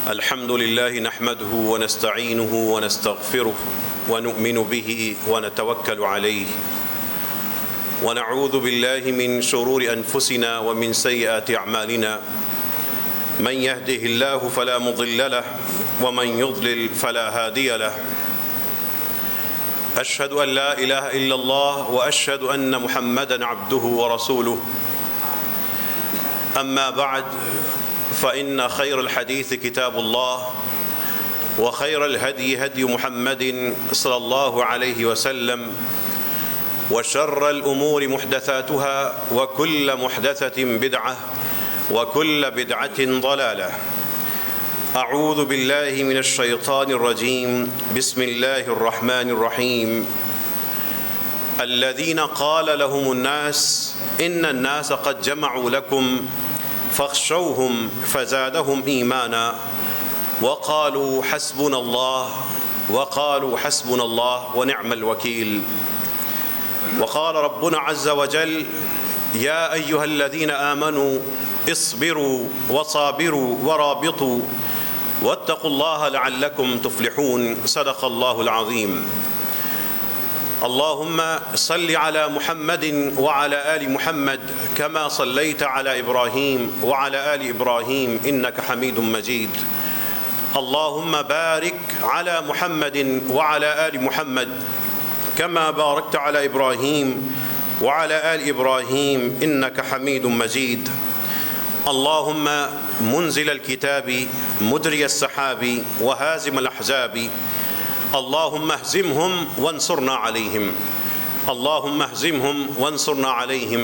الحمد لله نحمده ونستعينه ونستغفره ونؤمن به ونتوكل عليه ونعوذ بالله من شرور أنفسنا ومن سيئات أعمالنا من يهده الله فلا مضل له ومن يضلل فلا هادي له أشهد أن لا إله إلا الله وأشهد أن محمدًا عبده ورسوله أما بعد فإن خير الحديث كتاب الله وخير الهدي هدي محمد صلى الله عليه وسلم وشر الأمور محدثاتها وكل محدثة بدعة وكل بدعة ضلالة أعوذ بالله من الشيطان الرجيم بسم الله الرحمن الرحيم الذين قال لهم الناس إن الناس قد جمعوا لكم فاخشوهم فزادهم إيمانا وقالوا حسبنا الله ونعم الوكيل وقال ربنا عز وجل يا أيها الذين آمنوا اصبروا وصابروا ورابطوا واتقوا الله لعلكم تفلحون صدق الله العظيم اللهم صل على محمد وعلى آل محمد كما صليت على إبراهيم وعلى آل إبراهيم إنك حميد مجيد اللهم بارك على محمد وعلى آل محمد كما باركت على إبراهيم وعلى آل إبراهيم إنك حميد مجيد اللهم منزل الكتاب مجري السحاب وهازم الأحزاب اللهم اهزمهم وانصرنا عليهم اللهم اهزمهم وانصرنا عليهم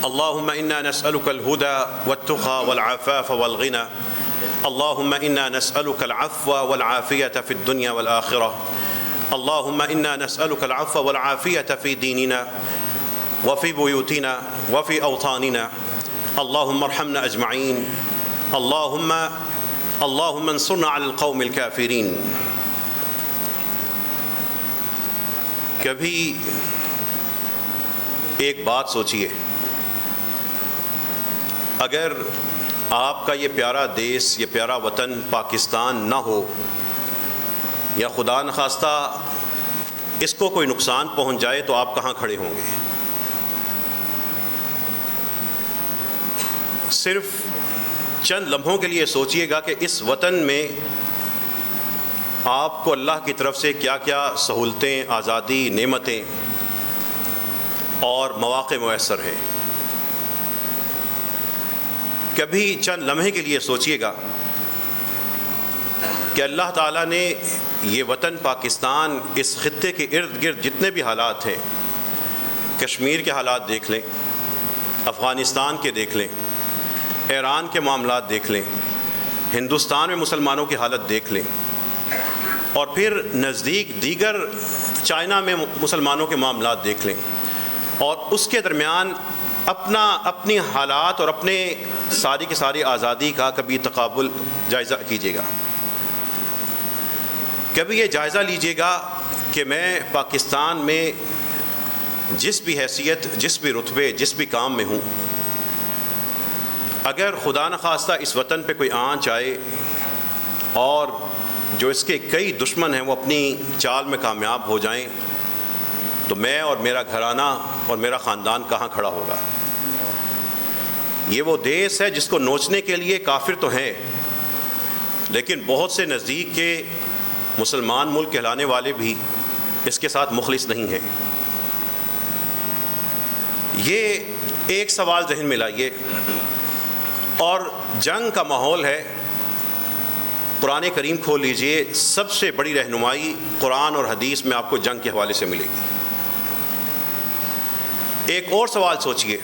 اللهم إنا نسألك الهدى والتقى والعفاف والغنى اللهم إنا نسألك العفو والعافية في الدنيا والآخرة اللهم إنا نسألك العفو والعافية في ديننا وفي بيوتنا وفي أوطاننا اللهم ارحمنا أجمعين اللهم انصرنا على القوم الكافرين. کبھی ایک بات سوچئے، اگر آپ کا یہ پیارا دیس، یہ پیارا وطن پاکستان نہ ہو یا خدا نخواستہ اس کو کوئی نقصان پہنچ جائے تو آپ کہاں کھڑے ہوں گے؟ صرف چند لمحوں کے لیے سوچئے گا کہ اس وطن میں آپ کو اللہ کی طرف سے کیا کیا سہولتیں، آزادی، نعمتیں اور مواقع میسر ہیں۔ کبھی چند لمحے کے لیے سوچئے گا کہ اللہ تعالیٰ نے یہ وطن پاکستان، اس خطے کے ارد گرد جتنے بھی حالات ہیں، کشمیر کے حالات دیکھ لیں، افغانستان کے دیکھ لیں، ایران کے معاملات دیکھ لیں، ہندوستان میں مسلمانوں کی حالت دیکھ لیں، اور پھر نزدیک دیگر چائنا میں مسلمانوں کے معاملات دیکھ لیں، اور اس کے درمیان اپنی حالات اور اپنے ساری کی ساری آزادی کا کبھی تقابل جائزہ کیجیے گا۔ کبھی یہ جائزہ لیجیے گا کہ میں پاکستان میں جس بھی حیثیت، جس بھی رتبے، جس بھی کام میں ہوں، اگر خدا نخواستہ اس وطن پہ کوئی آنچ آئے اور جو اس کے کئی دشمن ہیں وہ اپنی چال میں کامیاب ہو جائیں تو میں اور میرا گھرانہ اور میرا خاندان کہاں کھڑا ہوگا؟ یہ وہ دیس ہے جس کو نوچنے کے لیے کافر تو ہیں، لیکن بہت سے نزدیک کے مسلمان ملک کہلانے والے بھی اس کے ساتھ مخلص نہیں ہیں۔ یہ ایک سوال ذہن میں لائیے، اور جنگ کا ماحول ہے۔ قرآن کریم کھول لیجئے، سب سے بڑی رہنمائی قرآن اور حدیث میں آپ کو جنگ کے حوالے سے ملے گی۔ ایک اور سوال سوچئے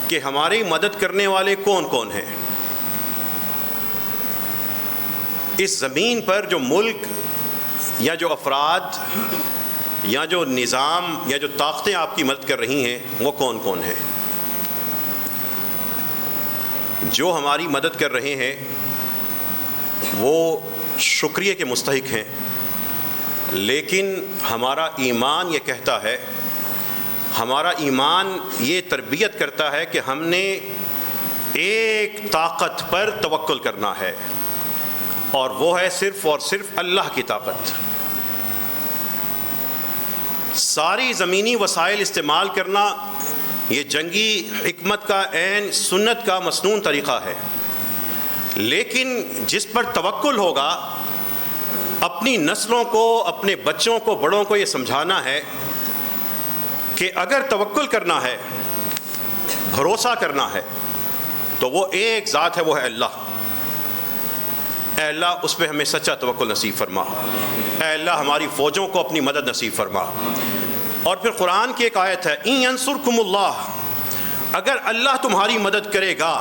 کہ ہماری مدد کرنے والے کون کون ہیں؟ اس زمین پر جو ملک یا جو افراد یا جو نظام یا جو طاقتیں آپ کی مدد کر رہی ہیں وہ کون کون ہیں؟ جو ہماری مدد کر رہے ہیں وہ شکریہ کے مستحق ہیں، لیکن ہمارا ایمان یہ کہتا ہے ہمارا ایمان یہ تربیت کرتا ہے کہ ہم نے ایک طاقت پر توکل کرنا ہے، اور وہ ہے صرف اور صرف اللہ کی طاقت۔ ساری زمینی وسائل استعمال کرنا یہ جنگی حکمت کا عین سنت کا مسنون طریقہ ہے، لیکن جس پر توکل ہوگا اپنی نسلوں کو، اپنے بچوں کو، بڑوں کو یہ سمجھانا ہے کہ اگر توکل کرنا ہے، بھروسہ کرنا ہے، تو وہ ایک ذات ہے، وہ ہے اللہ۔ اے اللہ اس پہ ہمیں سچا توکل نصیب فرما، اے اللہ ہماری فوجوں کو اپنی مدد نصیب فرما۔ اور پھر قرآن کی ایک آیت ہے، ان ینصرکم اللہ، اگر اللہ تمہاری مدد کرے گا،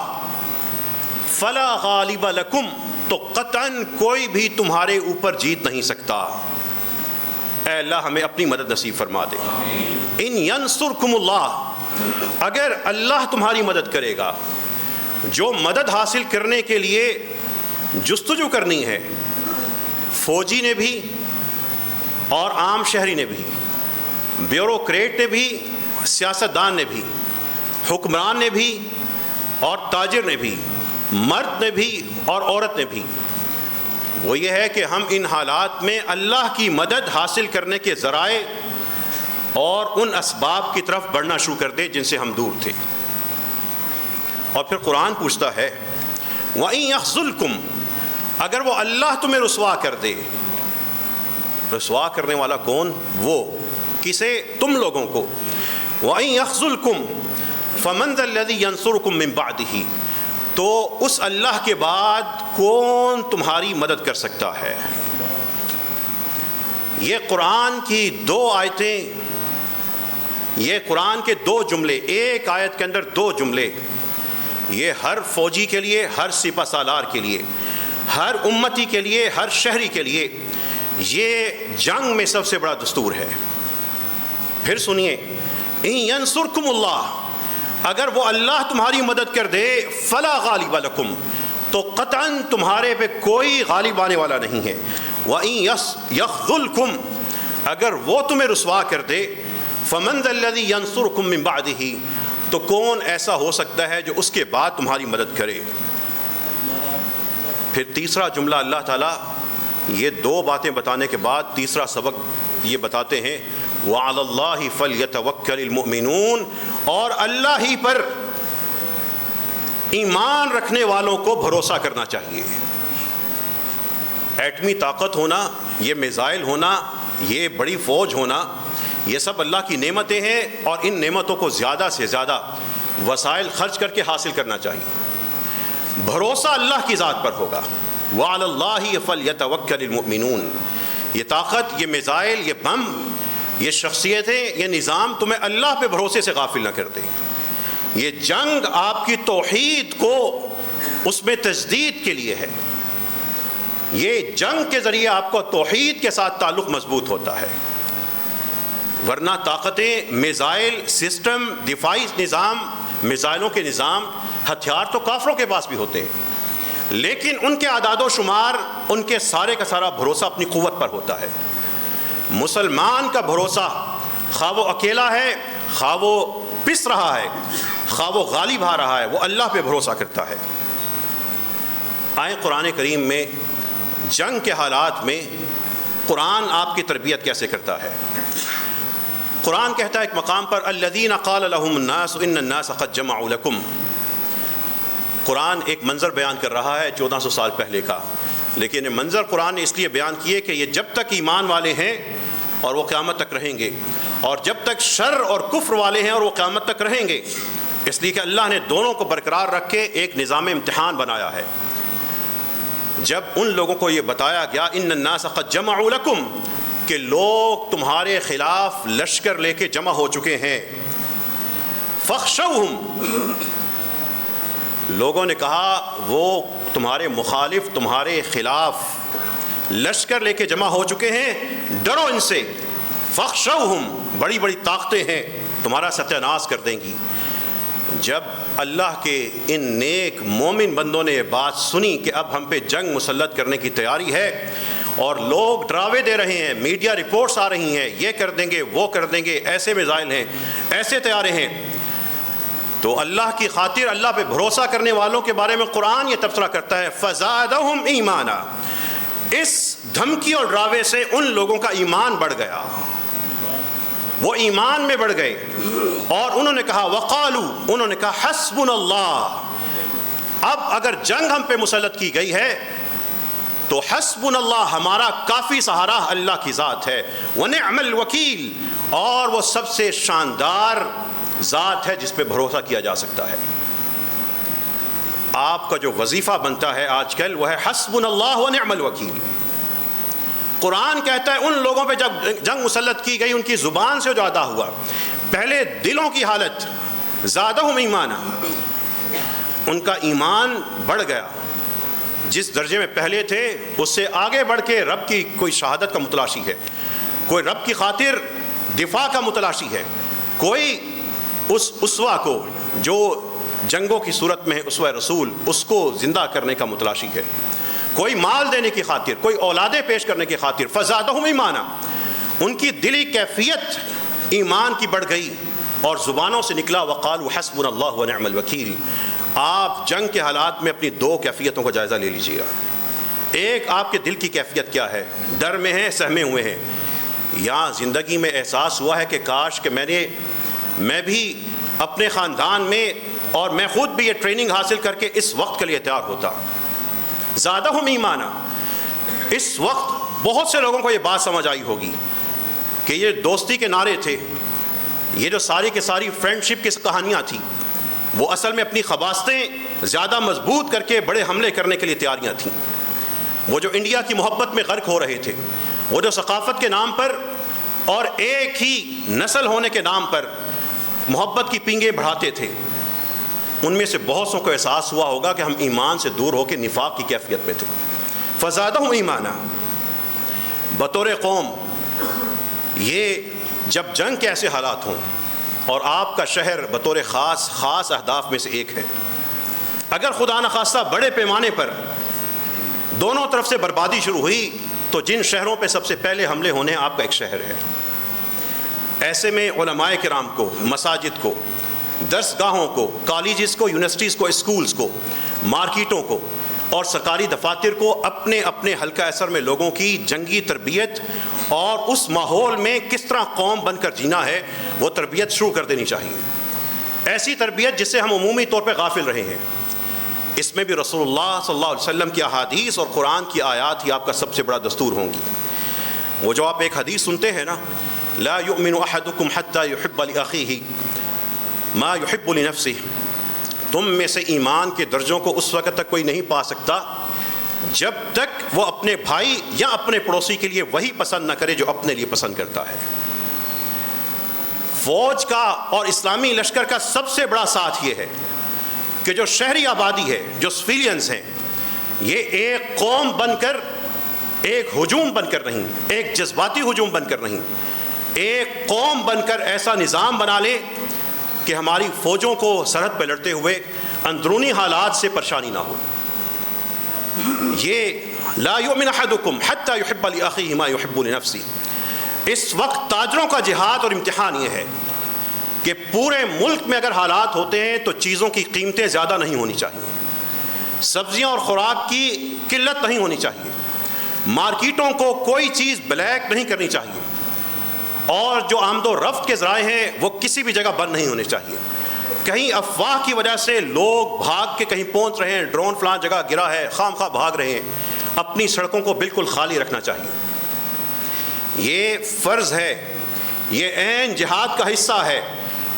فلا غالب لکم، تو قطعاً کوئی بھی تمہارے اوپر جیت نہیں سکتا۔ اے اللہ ہمیں اپنی مدد نصیب فرما دے۔ ان ینصرکم اللہ، اگر اللہ تمہاری مدد کرے گا، جو مدد حاصل کرنے کے لیے جستجو کرنی ہے، فوجی نے بھی اور عام شہری نے بھی، بیوروکریٹ نے بھی، سیاستدان نے بھی، حکمران نے بھی اور تاجر نے بھی، مرد نے بھی اور عورت نے بھی، وہ یہ ہے کہ ہم ان حالات میں اللہ کی مدد حاصل کرنے کے ذرائع اور ان اسباب کی طرف بڑھنا شروع کر دیں جن سے ہم دور تھے۔ اور پھر قرآن پوچھتا ہے، وَإِن يَخْذُلْكُمْ، اگر وہ اللہ تمہیں رسوا کر دے، رسوا کرنے والا کون؟ وہ کسے؟ تم لوگوں کو۔ وَإِن يَخْذُلْكُمْ فَمَنْ ذَا الَّذِي يَنْصُرُكُمْ مِنْ بَعْدِهِ، تو اس اللہ کے بعد کون تمہاری مدد کر سکتا ہے؟ یہ قرآن کی دو آیتیں، یہ قرآن کے دو جملے، ایک آیت کے اندر دو جملے، یہ ہر فوجی کے لیے، ہر سپہ سالار کے لیے، ہر امتی کے لیے، ہر شہری کے لیے یہ جنگ میں سب سے بڑا دستور ہے۔ پھر سنیے، ان ینصرکم اللہ، اگر وہ اللہ تمہاری مدد کر دے، فلا غالب لکم، تو قطعاً تمہارے پہ کوئی غالب آنے والا نہیں ہے۔ وَإِن يَخْذُلْكُمْ، اگر وہ تمہیں رسوا کر دے، فَمَنْ ذَا الَّذِي يَنْصُرُكُمْ مِنْ بَعْدِهِ، تو کون ایسا ہو سکتا ہے جو اس کے بعد تمہاری مدد کرے؟ پھر تیسرا جملہ اللہ تعالیٰ یہ دو باتیں بتانے کے بعد تیسرا سبق یہ بتاتے ہیں، وَعَلَى اللَّهِ فَلْيَتَوَكَّلِ الْمُؤْمِنُونَ، اور اللہ ہی پر ایمان رکھنے والوں کو بھروسہ کرنا چاہیے۔ ایٹمی طاقت ہونا، یہ میزائل ہونا، یہ بڑی فوج ہونا، یہ سب اللہ کی نعمتیں ہیں، اور ان نعمتوں کو زیادہ سے زیادہ وسائل خرچ کر کے حاصل کرنا چاہیے۔ بھروسہ اللہ کی ذات پر ہوگا۔ وَعَلَى اللَّهِ فَلْيَتَوَكَّلِ الْمُؤْمِنُونَ، یہ طاقت، یہ میزائل، یہ بم، یہ شخصیتیں، یہ نظام تمہیں اللہ پہ بھروسے سے غافل نہ کر دے۔ یہ جنگ آپ کی توحید کو اس میں تجدید کے لیے ہے۔ یہ جنگ کے ذریعے آپ کو توحید کے ساتھ تعلق مضبوط ہوتا ہے، ورنہ طاقتیں، میزائل سسٹم، دفاعی نظام، میزائلوں کے نظام، ہتھیار تو کافروں کے پاس بھی ہوتے ہیں، لیکن ان کے اعداد و شمار، ان کے سارے کا سارا بھروسہ اپنی قوت پر ہوتا ہے۔ مسلمان کا بھروسہ، خواہ وہ اکیلا ہے، خواہ وہ پس رہا ہے، خواہ وہ غالب آ رہا ہے، وہ اللہ پہ بھروسہ کرتا ہے۔ آئیں قرآن کریم میں جنگ کے حالات میں قرآن آپ کی تربیت کیسے کرتا ہے۔ قرآن کہتا ہے ایک مقام پر، الذین قال لهم الناس ان الناس قد جمعوا لکم۔ قرآن ایک منظر بیان کر رہا ہے 1400 سال پہلے کا، لیکن یہ منظر قرآن نے اس لیے بیان کیے کہ یہ جب تک ایمان والے ہیں اور وہ قیامت تک رہیں گے، اور جب تک شر اور کفر والے ہیں اور وہ قیامت تک رہیں گے، اس لیے کہ اللہ نے دونوں کو برقرار رکھ کے ایک نظام امتحان بنایا ہے۔ جب ان لوگوں کو یہ بتایا گیا ان الناس قد جمعوا لکم، کہ لوگ تمہارے خلاف لشکر لے کے جمع ہو چکے ہیں، فخشوہم، لوگوں نے کہا وہ تمہارے مخالف، تمہارے خلاف لشکر لے کے جمع ہو چکے ہیں، ڈرو ان سے، فخشوہم، بڑی بڑی طاقتیں ہیں، تمہارا ستیہ ناش کر دیں گی۔ جب اللہ کے ان نیک مومن بندوں نے یہ بات سنی کہ اب ہم پہ جنگ مسلط کرنے کی تیاری ہے، اور لوگ ڈراوے دے رہے ہیں، میڈیا رپورٹس آ رہی ہیں، یہ کر دیں گے، وہ کر دیں گے، ایسے میزائل ہیں، ایسے طیارے ہیں، تو اللہ کی خاطر اللہ پہ بھروسہ کرنے والوں کے بارے میں قرآن یہ تبصرہ کرتا ہے فزادہم ایمانا، اس دھمکی اور ڈراوے سے ان لوگوں کا ایمان بڑھ گیا، وہ ایمان میں بڑھ گئے، اور انہوں نے کہا وقالو، انہوں نے کہا حسبنا اللہ، اب اگر جنگ ہم پہ مسلط کی گئی ہے تو حسبنا اللہ، ہمارا کافی سہارا اللہ کی ذات ہے، ونعم الوکیل، اور وہ سب سے شاندار ذات ہے جس پہ بھروسہ کیا جا سکتا ہے۔ آپ کا جو وظیفہ بنتا ہے آج کل وہ ہے حسبنا اللہ ونعم الوکیل۔ قرآن کہتا ہے ان لوگوں پہ جب جنگ مسلط کی گئی، ان کی زبان سے جو ادا ہوا، پہلے دلوں کی حالت زادہم ایمانا، ان کا ایمان بڑھ گیا، جس درجے میں پہلے تھے اس سے آگے بڑھ کے رب کی کوئی شہادت کا متلاشی ہے، کوئی رب کی خاطر دفاع کا متلاشی ہے، کوئی اس اسوہ کو جو جنگوں کی صورت میں ہے اسوہ رسول، اس کو زندہ کرنے کا متلاشی ہے، کوئی مال دینے کی خاطر، کوئی اولادیں پیش کرنے کی خاطر، فزادہم ایمانا، ان کی دلی کیفیت ایمان کی بڑھ گئی، اور زبانوں سے نکلا وقالوا حسبنا اللہ ونعم الوکیل۔ آپ جنگ کے حالات میں اپنی دو کیفیتوں کا جائزہ لے لیجیے گا۔ ایک، آپ کے دل کی کیفیت کیا ہے، ڈر میں ہیں، سہمے ہوئے ہیں، یا زندگی میں احساس ہوا ہے کہ کاش کہ میں بھی اپنے خاندان میں اور میں خود بھی یہ ٹریننگ حاصل کر کے اس وقت کے لیے تیار ہوتا۔ زادہم ایمانا، اس وقت بہت سے لوگوں کو یہ بات سمجھ آئی ہوگی کہ یہ دوستی کے نعرے تھے، یہ جو ساری کے ساری فرینڈشپ کی کہانیاں تھیں، وہ اصل میں اپنی خباستیں زیادہ مضبوط کر کے بڑے حملے کرنے کے لیے تیاریاں تھیں۔ وہ جو انڈیا کی محبت میں غرق ہو رہے تھے، وہ جو ثقافت کے نام پر اور ایک ہی نسل ہونے کے نام پر محبت کی پینگیں بڑھاتے تھے، ان میں سے بہت سو کو احساس ہوا ہوگا کہ ہم ایمان سے دور ہو کے نفاق کی کیفیت میں تھے۔ فزادہم ایمانا، بطور قوم یہ جب جنگ کے ایسے حالات ہوں اور آپ کا شہر بطور خاص اہداف میں سے ایک ہے، اگر خدا نخواستہ بڑے پیمانے پر دونوں طرف سے بربادی شروع ہوئی تو جن شہروں پہ سب سے پہلے حملے ہونے آپ کا ایک شہر ہے۔ ایسے میں علماء کرام کو، مساجد کو، درس گاہوں کو، کالجز کو، یونیورسٹیز کو، اسکولز کو، مارکیٹوں کو اور سرکاری دفاتر کو اپنے اپنے حلقہ اثر میں لوگوں کی جنگی تربیت اور اس ماحول میں کس طرح قوم بن کر جینا ہے وہ تربیت شروع کر دینی چاہیے۔ ایسی تربیت جس سے ہم عمومی طور پہ غافل رہے ہیں، اس میں بھی رسول اللہ صلی اللہ علیہ وسلم کی احادیث اور قرآن کی آیات ہی آپ کا سب سے بڑا دستور ہوں گی۔ وہ جو آپ ایک حدیث سنتے ہیں نا، لا یؤمن احدکم حتی یحب لأخیہ ما یحب لنفسہ، تم میں سے ایمان کے درجوں کو اس وقت تک کوئی نہیں پا سکتا جب تک وہ اپنے بھائی یا اپنے پڑوسی کے لیے وہی پسند نہ کرے جو اپنے لیے پسند کرتا ہے۔ فوج کا اور اسلامی لشکر کا سب سے بڑا ساتھ یہ ہے کہ جو شہری آبادی ہے، جو سویلینز ہیں، یہ ایک قوم بن کر، ایک ہجوم بن کر نہیں، ایک جذباتی ہجوم بن کر نہیں، ایک قوم بن کر ایسا نظام بنا لے کہ ہماری فوجوں کو سرحد پہ لڑتے ہوئے اندرونی حالات سے پریشانی نہ ہو۔ یہ لا یؤمن احدکم حتی یحب لأخیہ ما یحب لنفسہ، اس وقت تاجروں کا جہاد اور امتحان یہ ہے کہ پورے ملک میں اگر حالات ہوتے ہیں تو چیزوں کی قیمتیں زیادہ نہیں ہونی چاہیے، سبزیاں اور خوراک کی قلت نہیں ہونی چاہیے، مارکیٹوں کو کوئی چیز بلیک نہیں کرنی چاہیے، اور جو آمد و رفت کے ذرائع ہیں وہ کسی بھی جگہ بند نہیں ہونے چاہیے۔ کہیں افواہ کی وجہ سے لوگ بھاگ کے کہیں پہنچ رہے ہیں، ڈرون فلان جگہ گرا ہے، خام خواہ بھاگ رہے ہیں، اپنی سڑکوں کو بالکل خالی رکھنا چاہیے۔ یہ فرض ہے، یہ عین جہاد کا حصہ ہے،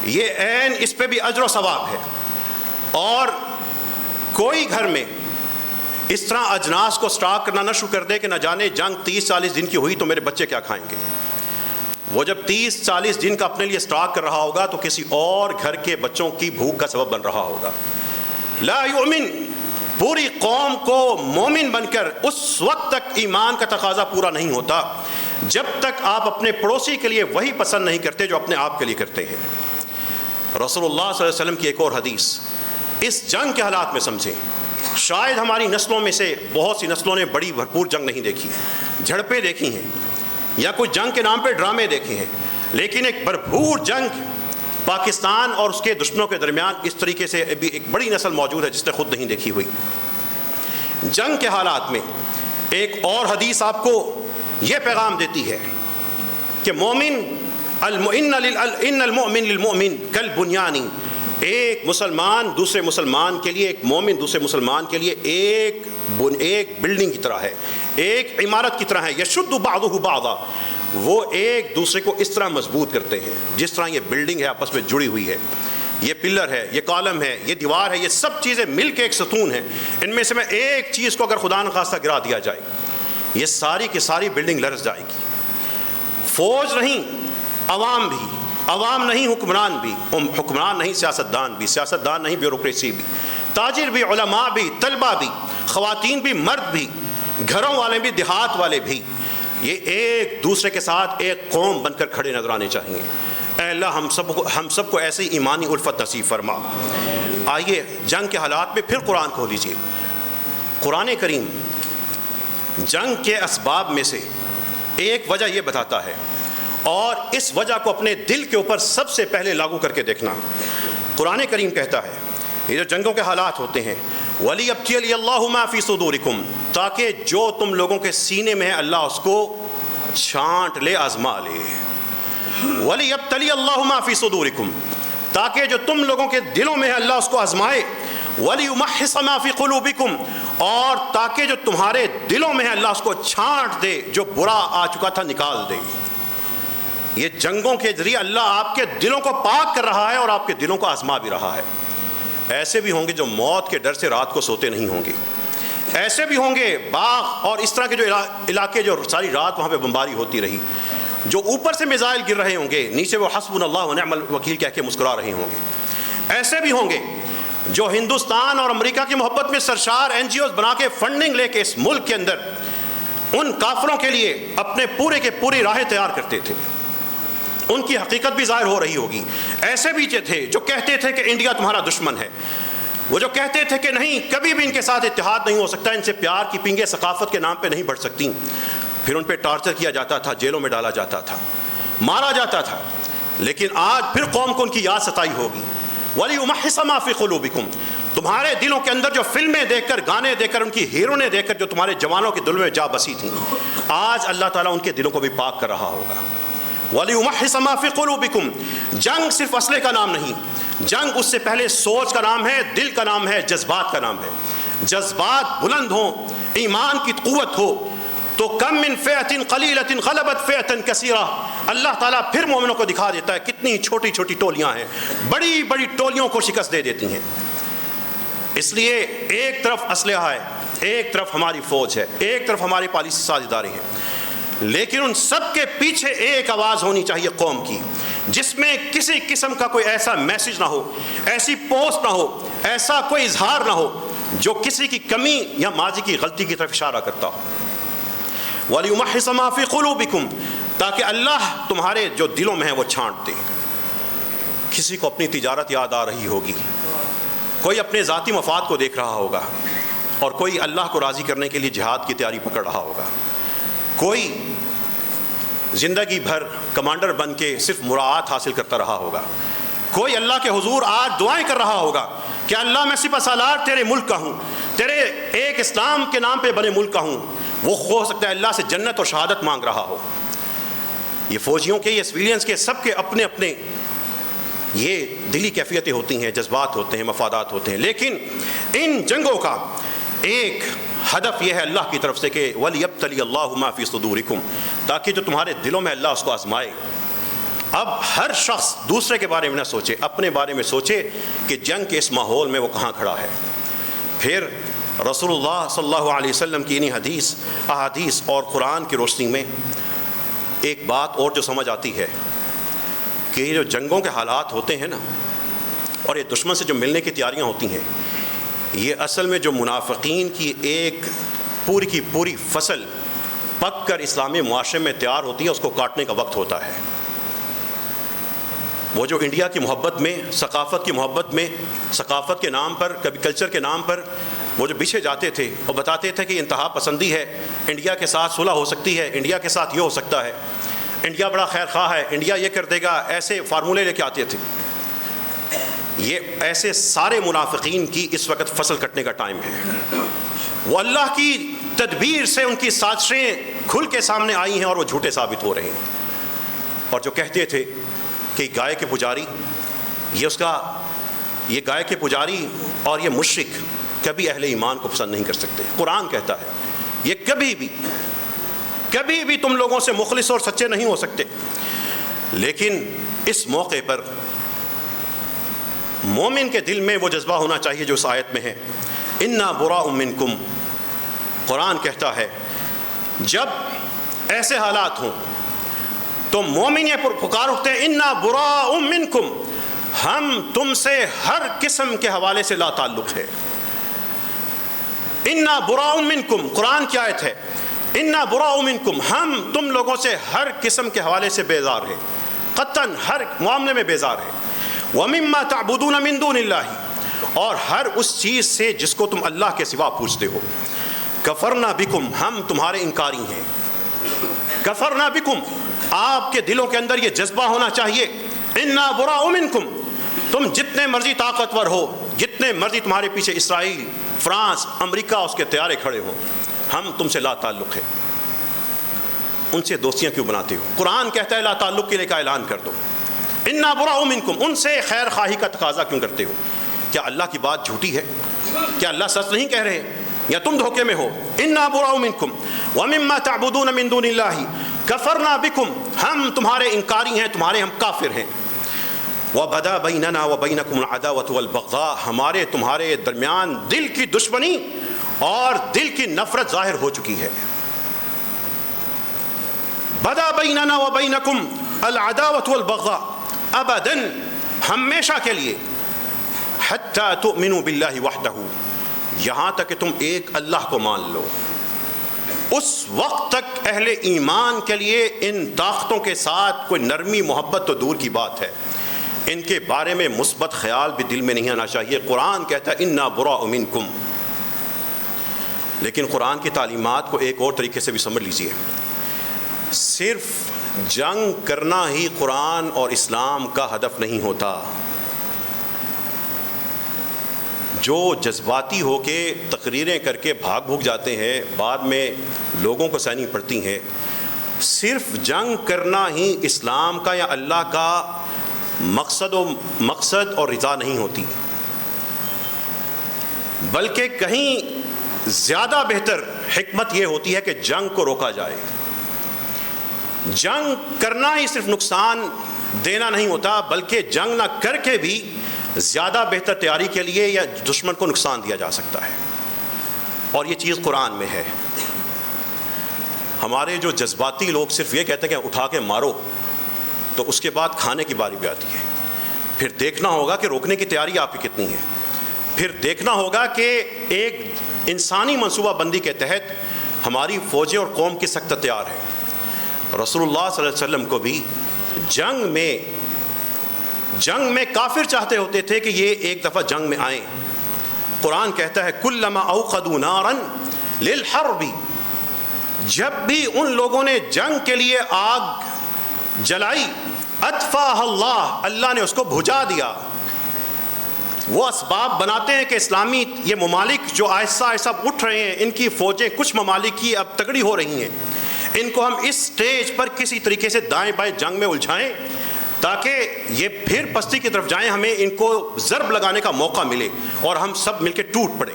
یہ عین اس پہ بھی اجر و ثواب ہے۔ اور کوئی گھر میں اس طرح اجناس کو سٹاک کرنا نہ شروع کر دے کہ نہ جانے جنگ 30-40 دن کی ہوئی تو میرے بچے کیا کھائیں گے۔ وہ جب 30-40 دن کا اپنے لیے سٹاک کر رہا ہوگا تو کسی اور گھر کے بچوں کی بھوک کا سبب بن رہا ہوگا۔ لا یؤمن، پوری قوم کو مومن بن کر اس وقت تک ایمان کا تقاضا پورا نہیں ہوتا جب تک آپ اپنے پڑوسی کے لیے وہی پسند نہیں کرتے جو اپنے آپ کے لیے کرتے ہیں۔ رسول اللہ صلی اللہ علیہ وسلم کی ایک اور حدیث اس جنگ کے حالات میں سمجھیں۔ شاید ہماری نسلوں میں سے بہت سی نسلوں نے بڑی بھرپور جنگ نہیں دیکھی، جھڑپیں دیکھی ہیں یا کوئی جنگ کے نام پہ ڈرامے دیکھے ہیں، لیکن ایک بھرپور جنگ پاکستان اور اس کے دشمنوں کے درمیان اس طریقے سے بھی ایک بڑی نسل موجود ہے جس نے خود نہیں دیکھی ہوئی۔ جنگ کے حالات میں ایک اور حدیث آپ کو یہ پیغام دیتی ہے کہ مومن ان المؤمن للمؤمن کالبنیان، ایک مسلمان دوسرے مسلمان کے لیے، ایک مومن دوسرے مسلمان کے لیے ایک بلڈنگ کی طرح ہے، ایک عمارت کی طرح ہے۔ یشد بعضہ بعضا، وہ ایک دوسرے کو اس طرح مضبوط کرتے ہیں جس طرح یہ بلڈنگ ہے آپس میں جڑی ہوئی ہے، یہ پلر ہے، یہ کالم ہے، یہ دیوار ہے، یہ سب چیزیں مل کے ایک ستون ہیں۔ ان میں سے میں ایک چیز کو اگر خدا نخواستہ گرا دیا جائے، یہ ساری کی ساری بلڈنگ لرز جائے گی۔ فوج نہیں، عوام بھی، عوام نہیں حکمران بھی، حکمران نہیں سیاستدان بھی، سیاستدان نہیں بیوروکریسی بھی، تاجر بھی، علماء بھی، طلبہ بھی، خواتین بھی، مرد بھی، گھروں والے بھی، دیہات والے بھی، یہ ایک دوسرے کے ساتھ ایک قوم بن کر کھڑے نظر آنے چاہیے۔ اے اللہ ہم سب کو ایسی ایمانی الفت نصیب فرما۔ آئیے جنگ کے حالات میں پھر قرآن کھول لیجیے۔ قرآن کریم جنگ کے اسباب میں سے ایک وجہ یہ بتاتا ہے، اور اس وجہ کو اپنے دل کے اوپر سب سے پہلے لاگو کر کے دیکھنا۔ قرآن کریم کہتا ہے یہ جو جنگوں کے حالات ہوتے ہیں، وَلِيَبْتِلِيَ اللَّهُ مَا فِي صُدُورِكُمْ، تاکہ جو تم لوگوں کے سینے میں ہے اللہ اس کو چھانٹ لے، آزما لے۔ وَلِيَبْتَلِيَ اللَّهُ مَا فِي صُدُورِكُمْ، تاکہ جو تم لوگوں کے دلوں میں ہے اللہ اس کو آزمائے۔ وَلِيُمَحِّصَ مَا فِي قُلُوبِكُمْ، اور تاکہ جو تمہارے دلوں میں ہے اللہ اس کو چھانٹ دے، جو برا آ چکا تھا نکال دے۔ یہ جنگوں کے ذریعے اللہ آپ کے دلوں کو پاک کر رہا ہے اور آپ کے دلوں کو آزما بھی رہا ہے۔ ایسے بھی ہوں گے جو موت کے ڈر سے رات کو سوتے نہیں ہوں گے، ایسے بھی ہوں گے باغ اور اس طرح کے جو علاقے جو ساری رات وہاں پہ بمباری ہوتی رہی، جو اوپر سے میزائل گر رہے ہوں گے، نیچے وہ حسبنا اللہ و نعم الوکیل کہہ کے مسکرا رہے ہوں گے۔ ایسے بھی ہوں گے جو ہندوستان اور امریکہ کی محبت میں سرشار NGOs بنا کے فنڈنگ لے کے اس ملک کے اندر ان کافروں کے لیے اپنے پورے کے پوری راہیں تیار کرتے تھے، ان کی حقیقت بھی ظاہر ہو رہی ہوگی۔ ایسے بھی تھے جو کہتے تھے کہ انڈیا تمہارا دشمن ہے، وہ جو کہتے تھے کہ نہیں کبھی بھی ان کے ساتھ اتحاد نہیں ہو سکتا، ان سے پیار کی پنگیں ثقافت کے نام پہ نہیں بڑھ سکتی، پھر ان پہ ٹارچر کیا جاتا تھا، جیلوں میں ڈالا جاتا تھا، مارا جاتا تھا۔ لیکن آج پھر قوم کو ان کی یاد ستائی ہوگی۔ وَلِيُمَحِّصَ مَا فِي قُلُوبِكُمْ، تمہارے دلوں کے اندر جو فلمیں دیکھ کر، گانے دیکھ کر، ان کی ہیروئنیں دیکھ کر جو تمہارے جوانوں کے دلوں میں جا بسی تھیں، آج اللہ تعالیٰ ان کے دلوں کو بھی پاک کر رہا ہوگا۔ وَلِيُمَحِّصَ مَا فِي قُلُوبِكُمْ، جنگ صرف اسلحے کا نام نہیں، جنگ اس سے پہلے سوچ کا نام ہے، دل کا نام ہے، جذبات کا نام ہے۔ جذبات بلند ہوں، ایمان کی قوت ہو تو کم من فئۃ قلیلۃ غلبت فئۃ کثیرہ، اللہ تعالیٰ پھر مومنوں کو دکھا دیتا ہے کتنی چھوٹی چھوٹی ٹولیاں ہیں، بڑی بڑی ٹولیوں کو شکست دے دیتی ہیں۔ اس لیے ایک طرف اسلحہ ہے، ایک طرف ہماری فوج ہے، ایک طرف ہماری پالیسی سازیداری ہے، لیکن ان سب کے پیچھے ایک آواز ہونی چاہیے قوم کی، جس میں کسی قسم کا کوئی ایسا میسج نہ ہو، ایسی پوسٹ نہ ہو، ایسا کوئی اظہار نہ ہو جو کسی کی کمی یا ماضی کی غلطی کی طرف اشارہ کرتا ہو۔ وَلِيُمَحِّصَ مَا فِي قُلُوبِكُمْ، تاکہ اللہ تمہارے جو دلوں میں ہے وہ چھانٹ دے۔ کسی کو اپنی تجارت یاد آ رہی ہوگی، کوئی اپنے ذاتی مفاد کو دیکھ رہا ہوگا، اور کوئی اللہ کو راضی کرنے کے لیے جہاد کی تیاری پکڑ رہا ہوگا، کوئی زندگی بھر کمانڈر بن کے صرف مراعات حاصل کرتا رہا ہوگا، کوئی اللہ کے حضور آج دعائیں کر رہا ہوگا کہ اللہ میں سپہ سالار تیرے ملک کا ہوں، تیرے ایک اسلام کے نام پہ بنے ملک کا ہوں۔ وہ ہو سکتا ہے اللہ سے جنت اور شہادت مانگ رہا ہو۔ یہ فوجیوں کے، یہ سویلینز کے، سب کے اپنے اپنے یہ دلی کیفیتیں ہوتی ہیں، جذبات ہوتے ہیں، مفادات ہوتے ہیں، لیکن ان جنگوں کا ایک ہدف یہ ہے اللہ کی طرف سے کہ وَلِيَبْتَلِيَ اللَّهُ مَا فِي صُدُورِكُمْ، تاکہ جو تمہارے دلوں میں اللہ اس کو آزمائے۔ اب ہر شخص دوسرے کے بارے میں نہ سوچے، اپنے بارے میں سوچے کہ جنگ کے اس ماحول میں وہ کہاں کھڑا ہے۔ پھر رسول اللہ صلی اللہ علیہ وسلم کی انہی حدیث، احادیث اور قرآن کی روشنی میں ایک بات اور جو سمجھ آتی ہے کہ یہ جو جنگوں کے حالات ہوتے ہیں نا، اور یہ دشمن سے جو ملنے کی تیاریاں ہوتی ہیں، یہ اصل میں جو منافقین کی ایک پوری کی پوری فصل پک کر اسلامی معاشرے میں تیار ہوتی ہے، اس کو کاٹنے کا وقت ہوتا ہے۔ وہ جو انڈیا کی محبت میں، ثقافت کی محبت میں، ثقافت کے نام پر، کبھی کلچر کے نام پر وہ جو پیچھے جاتے تھے اور بتاتے تھے کہ انتہا پسندی ہے، انڈیا کے ساتھ صلح ہو سکتی ہے، انڈیا کے ساتھ یہ ہو سکتا ہے، انڈیا بڑا خیر خواہ ہے، انڈیا یہ کر دے گا، ایسے فارمولے لے کے آتے تھے. یہ ایسے سارے منافقین کی اس وقت فصل کٹنے کا ٹائم ہے. وہ اللہ کی تدبیر سے ان کی سازشیں کھل کے سامنے آئی ہیں اور وہ جھوٹے ثابت ہو رہے ہیں. اور جو کہتے تھے کہ گائے کے پجاری یہ گائے کے پجاری اور یہ مشرک کبھی اہل ایمان کو پسند نہیں کر سکتے. قرآن کہتا ہے یہ کبھی بھی تم لوگوں سے مخلص اور سچے نہیں ہو سکتے. لیکن اس موقع پر مومن کے دل میں وہ جذبہ ہونا چاہیے جو اس آیت میں ہے، انا براء منکم. قرآن کہتا ہے جب ایسے حالات ہوں تو مومن یہ پکار اٹھتے ہیں انا براء منکم، ہم تم سے ہر قسم کے حوالے سے لا تعلق ہے. انا براء منکم، قرآن کی آیت ہے، انا براء منکم، ہم تم لوگوں سے ہر قسم کے حوالے سے بیزار ہیں، قطعاً ہر معاملے میں بیزار ہیں. وَمِمَّا تَعْبُدُونَ مِن دُونِ اللَّهِ، اور ہر اس چیز سے جس کو تم اللہ کے سوا پوجتے ہو. کفرنا بکم، ہم تمہارے انکاری ہیں. کفرنا بکم، آپ کے دلوں کے اندر یہ جذبہ ہونا چاہیے، انا براء منکم، تم جتنے مرضی طاقتور ہو، جتنے مرضی تمہارے پیچھے اسرائیل، فرانس، امریکہ اس کے طیارے کھڑے ہوں، ہم تم سے لا تعلق ہے. ان سے دوستیاں کیوں بناتے ہو؟ قرآن کہتا ہے لا تعلق کے لئے کا اعلان کر دو. انا براء منکم، ان سے خیر خواہی کا تقاضا کیوں کرتے ہو؟ کیا اللہ کی بات جھوٹی ہے؟ کیا اللہ سچ نہیں کہہ رہے یا تم دھوکے میں ہو؟ انا براء منکم ومما تعبدون من دون اللہ کفرنا بکم، ہم تمہارے انکاری ہیں، تمہارے ہم کافر ہیں. وبدا بیننا وبینکم العداوۃ والبغضاء، ہمارے تمہارے درمیان دل کی دشمنی اور دل کی نفرت ظاہر ہو چکی ہے. بدا بیننا وبینکم العداوۃ والبغضاء ابداً، ہمیشہ کے لیے، حتی تؤمنوا باللہ وحدہ، یہاں تک کہ تم ایک اللہ کو مان لو. اس وقت تک اہل ایمان کے لیے ان طاقتوں کے ساتھ کوئی نرمی محبت تو دور کی بات ہے، ان کے بارے میں مثبت خیال بھی دل میں نہیں آنا چاہیے. قرآن کہتا ہے انا براء منکم. لیکن قرآن کی تعلیمات کو ایک اور طریقے سے بھی سمجھ لیجئے. صرف جنگ کرنا ہی قرآن اور اسلام کا ہدف نہیں ہوتا. جو جذباتی ہو کے تقریریں کر کے بھاگ جاتے ہیں، بعد میں لوگوں کو سہنی پڑتی ہیں، صرف جنگ کرنا ہی اسلام کا یا اللہ کا مقصد اور رضا نہیں ہوتی، بلکہ کہیں زیادہ بہتر حکمت یہ ہوتی ہے کہ جنگ کو روکا جائے. جنگ کرنا ہی صرف نقصان دینا نہیں ہوتا، بلکہ جنگ نہ کر کے بھی زیادہ بہتر تیاری کے لیے یا دشمن کو نقصان دیا جا سکتا ہے. اور یہ چیز قرآن میں ہے. ہمارے جو جذباتی لوگ صرف یہ کہتے ہیں کہ اٹھا کے مارو، تو اس کے بعد کھانے کی باری بھی آتی ہے. پھر دیکھنا ہوگا کہ روکنے کی تیاری آپ کی کتنی ہے. پھر دیکھنا ہوگا کہ ایک انسانی منصوبہ بندی کے تحت ہماری فوجیں اور قوم کی سخت تیار ہے. رسول اللہ صلی اللہ علیہ وسلم کو بھی جنگ میں کافر چاہتے ہوتے تھے کہ یہ ایک دفعہ جنگ میں آئیں. قرآن کہتا ہے کلما اوقدوا نارا للحرب، جب بھی ان لوگوں نے جنگ کے لیے آگ جلائی، اطفاها اللہ، اللہ نے اس کو بجھا دیا. وہ اسباب بناتے ہیں کہ اسلامی یہ ممالک جو آہستہ آہستہ اٹھ رہے ہیں، ان کی فوجیں کچھ ممالک کی اب تگڑی ہو رہی ہیں، ان کو ہم اس سٹیج پر کسی طریقے سے دائیں بائیں جنگ میں الجھائیں تاکہ یہ پھر پستی کی طرف جائیں، ہمیں ان کو ضرب لگانے کا موقع ملے اور ہم سب مل کے ٹوٹ پڑیں.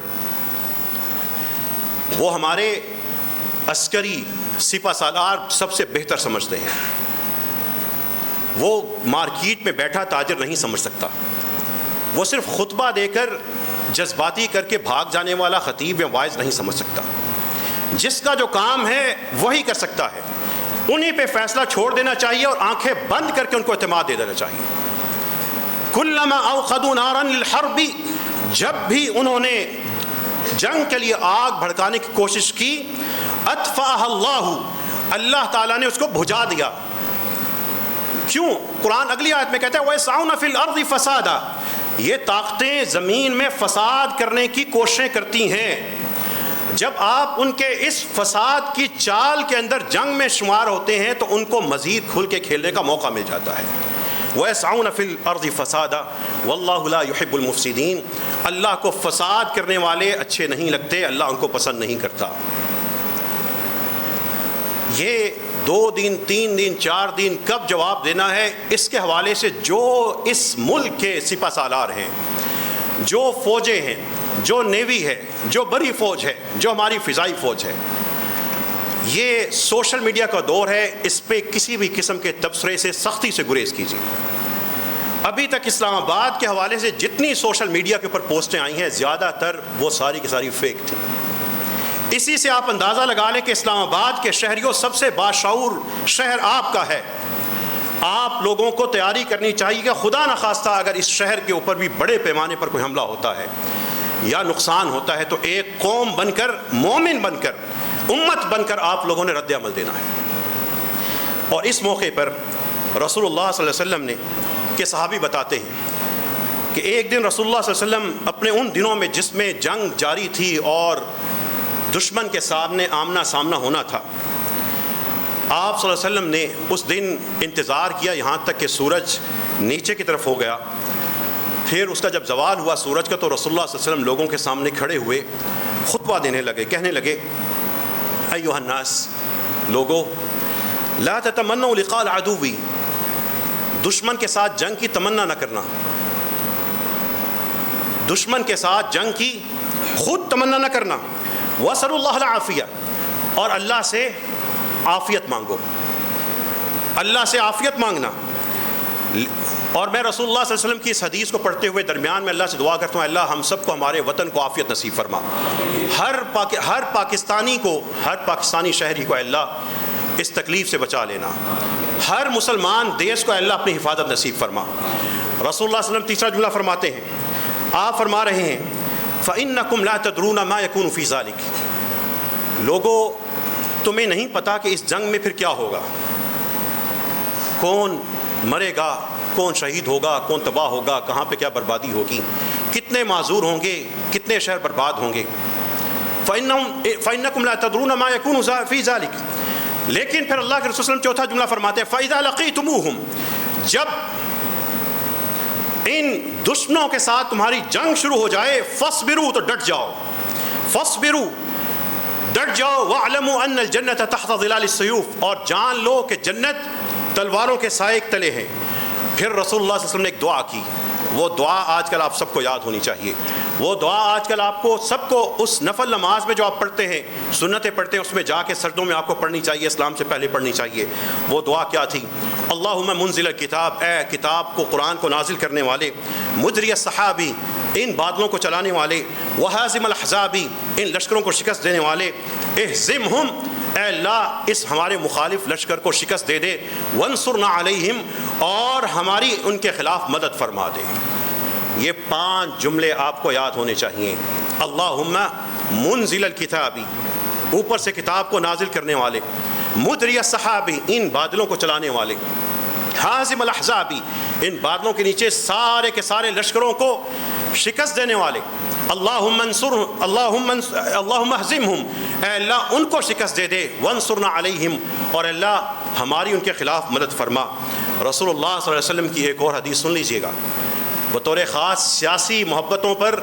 وہ ہمارے عسکری سپہ سالار سب سے بہتر سمجھتے ہیں. وہ مارکیٹ میں بیٹھا تاجر نہیں سمجھ سکتا. وہ صرف خطبہ دے کر جذباتی کر کے بھاگ جانے والا خطیب یا واعظ نہیں سمجھ سکتا. جس کا جو کام ہے وہی کر سکتا ہے. انہی پہ فیصلہ چھوڑ دینا چاہیے اور آنکھیں بند کر کے ان کو اعتماد دے دینا چاہیے. کلما اوقدوا نارا للحرب، جب بھی انہوں نے جنگ کے لیے آگ بھڑکانے کی کوشش کی، اطفاها اللہ، اللہ تعالیٰ نے اس کو بجھا دیا. کیوں؟ قرآن اگلی آیت میں کہتا ہے وَيَسْعَوْنَ فِي الْأَرْضِ فَسَادًا، یہ طاقتیں زمین میں فساد کرنے کی کوششیں کرتی ہیں. جب آپ ان کے اس فساد کی چال کے اندر جنگ میں شمار ہوتے ہیں تو ان کو مزید کھل کے کھیلنے کا موقع مل جاتا ہے. وَيَسْعَوْنَ فِي الْأَرْضِ فَسَادًا وَاللَّهُ لَا يُحِبُّ الْمُفْسِدِينَ. اللہ کو فساد کرنے والے اچھے نہیں لگتے، اللہ ان کو پسند نہیں کرتا. یہ 2 دن 3 دن 4 دن کب جواب دینا ہے، اس کے حوالے سے جو اس ملک کے سپہ سالار ہیں، جو فوجیں ہیں، جو نیوی ہے، جو بری فوج ہے، جو ہماری فضائی فوج ہے، یہ سوشل میڈیا کا دور ہے، اس پہ کسی بھی قسم کے تبصرے سے سختی سے گریز کیجیے. ابھی تک اسلام آباد کے حوالے سے جتنی سوشل میڈیا کے اوپر پوسٹیں آئی ہیں زیادہ تر وہ ساری کی ساری فیک تھیں. اسی سے آپ اندازہ لگا لیں کہ اسلام آباد کے شہریوں سب سے باشعور شہر آپ کا ہے. آپ لوگوں کو تیاری کرنی چاہیے کہ خدا نخواستہ اگر اس شہر کے اوپر بھی بڑے پیمانے پر کوئی حملہ ہوتا ہے یا نقصان ہوتا ہے تو ایک قوم بن کر، مومن بن کر، امت بن کر آپ لوگوں نے رد عمل دینا ہے. اور اس موقع پر رسول اللہ صلی اللہ علیہ وسلم نے کہ صحابی بتاتے ہیں کہ ایک دن رسول اللہ صلی اللہ علیہ وسلم اپنے ان دنوں میں جس میں جنگ جاری تھی اور دشمن کے سامنے آمنا سامنا ہونا تھا، آپ صلی اللہ علیہ وسلم نے اس دن انتظار کیا یہاں تک کہ سورج نیچے کی طرف ہو گیا. پھر اس کا جب زوال ہوا سورج کا تو رسول اللہ صلی اللہ علیہ وسلم لوگوں کے سامنے کھڑے ہوئے، خطبہ دینے لگے، کہنے لگے ایھا الناس، لوگو لا تتمنوا لقاء العدو، دشمن کے ساتھ جنگ کی تمنا نہ کرنا، دشمن کے ساتھ جنگ کی خود تمنا نہ کرنا. وَاسْأَلُوا اللَّهَ الْعَافِيَةَ، اور اللہ سے عافیت مانگو، اللہ سے عافیت مانگنا. اور میں رسول اللہ صلی اللہ علیہ وسلم کی اس حدیث کو پڑھتے ہوئے درمیان میں اللہ سے دعا کرتا ہوں، اللہ ہم سب کو، ہمارے وطن کو عافیت نصیب فرما. ہر پاکستانی کو، ہر پاکستانی شہری کو اللہ اس تکلیف سے بچا لینا. ہر مسلمان دیش کو اللہ اپنی حفاظت نصیب فرما. رسول اللہ صلی اللہ علیہ وسلم تیسرا جملہ فرماتے ہیں، آپ فرما رہے ہیں فَإِنَّكُمْ لَا تَدْرُونَ مَا يَكُونُ فِي ذَلِكَ، لوگو تمہیں نہیں پتا کہ اس جنگ میں پھر کیا ہوگا، کون مرے گا، کون شہید ہوگا، کون تباہ ہوگا، کہاں پہ کیا بربادی ہوگی، کتنے معذور ہوں گے، کتنے شہر برباد ہوں گے. فَإِنَّكُمْ لَا تَدْرُونَ مَا يَكُونُ فِي ذَلِكَ. لیکن پھر اللہ کے رسول صلی اللہ علیہ وسلم چوتھا جملہ فرماتے ہیں فَإِذَا لَقِيتُمُوهُمْ، جب ان دشمنوں کے ساتھ تمہاری جنگ شروع ہو جائے، فَاصْبِرُوا، تو ڈٹ جاؤ، فَاصْبِرُوا، ڈٹ جاؤ. وَاعْلَمُوا أَنَّ الْجَنَّةَ تَحْتَ ظِلَالِ السُّيُوفِ، اور جان لو کہ جنت تلواروں کے سائے کے تلے ہیں. پھر رسول اللہ صلی اللہ علیہ وسلم نے ایک دعا کی، وہ دعا آج کل آپ سب کو یاد ہونی چاہیے. وہ دعا آج کل آپ کو سب کو اس نفل نماز میں جو آپ پڑھتے ہیں، سنتیں پڑھتے ہیں، اس میں جا کے سجدوں میں آپ کو پڑھنی چاہیے، اسلام سے پہلے پڑھنی چاہیے. وہ دعا کیا تھی؟ اللہم منزل الکتاب، اے کتاب کو، قرآن کو نازل کرنے والے، مجری السحابی، ان بادلوں کو چلانے والے، وہازم الاحزابی، ان لشکروں کو شکست دینے والے، اہزمہم، اے اللہ اس ہمارے مخالف لشکر کو شکست دے دے، وانصرنا علیہم، اور ہماری ان کے خلاف مدد فرما دے. یہ 5 جملے آپ کو یاد ہونے چاہیے. اللہم منزل الکتابی، اوپر سے کتاب کو نازل کرنے والے، مجری السحابی، ان بادلوں کو چلانے والے، حازم الاحزابی، ان بادلوں کے نیچے سارے کے سارے لشکروں کو شکست دینے والے، اللہم اہزمہم، اے اللہ ان کو شکست دے دے، وانصرنا علیہم، اور اللہ ہماری ان کے خلاف مدد فرما. رسول اللہ صلی اللہ علیہ وسلم کی ایک اور حدیث سن لیجئے گا. بطور خاص سیاسی محبتوں پر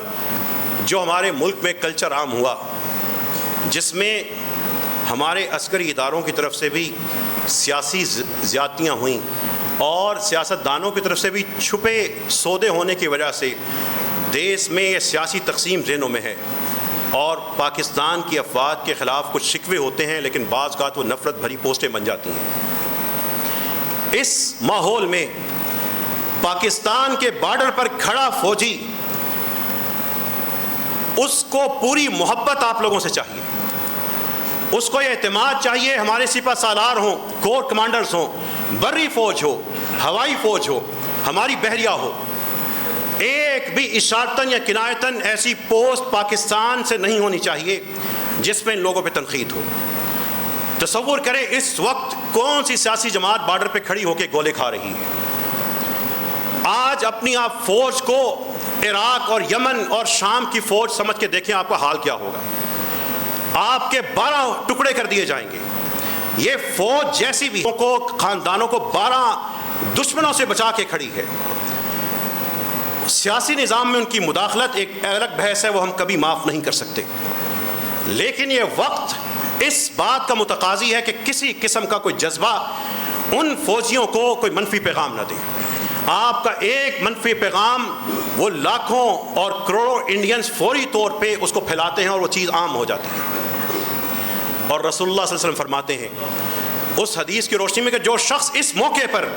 جو ہمارے ملک میں کلچر عام ہوا، جس میں ہمارے عسکری اداروں کی طرف سے بھی سیاسی زیادتیاں ہوئیں اور سیاست دانوں کی طرف سے بھی چھپے سودے ہونے کی وجہ سے دیش میں یہ سیاسی تقسیم ذہنوں میں ہے، اور پاکستان کی افواج کے خلاف کچھ شکوے ہوتے ہیں لیکن بعض اوقات وہ نفرت بھری پوسٹیں بن جاتی ہیں. اس ماحول میں پاکستان کے بارڈر پر کھڑا فوجی، اس کو پوری محبت آپ لوگوں سے چاہیے، اس کو یہ اعتماد چاہیے، ہمارے سپہ سالار ہوں، کور کمانڈرز ہوں، بری فوج ہو، ہوائی فوج ہو، ہماری بحریہ ہو، ایک بھی اشارتاً یا کنایتاً ایسی پوسٹ پاکستان سے نہیں ہونی چاہیے جس میں ان لوگوں پہ تنقید ہو. تصور کریں اس وقت کون سی سیاسی جماعت بارڈر پہ کھڑی ہو کے گولے کھا رہی ہے. آج اپنی آپ فوج کو عراق اور یمن اور شام کی فوج سمجھ کے دیکھیں آپ کا حال کیا ہوگا. آپ کے 12 ٹکڑے کر دیے جائیں گے. یہ فوج جیسی بھی کو خاندانوں کو 12 دشمنوں سے بچا کے کھڑی ہے. سیاسی نظام میں ان کی مداخلت ایک الگ بحث ہے، وہ ہم کبھی معاف نہیں کر سکتے. لیکن یہ وقت اس بات کا متقاضی ہے کہ کسی قسم کا کوئی جذبہ ان فوجیوں کو کوئی منفی پیغام نہ دے. آپ کا ایک منفی پیغام وہ لاکھوں اور کروڑوں انڈینز فوری طور پہ اس کو پھیلاتے ہیں اور وہ چیز عام ہو جاتی ہے. اور رسول اللہ صلی اللہ علیہ وسلم فرماتے ہیں اس حدیث کی روشنی میں کہ جو شخص اس موقع پر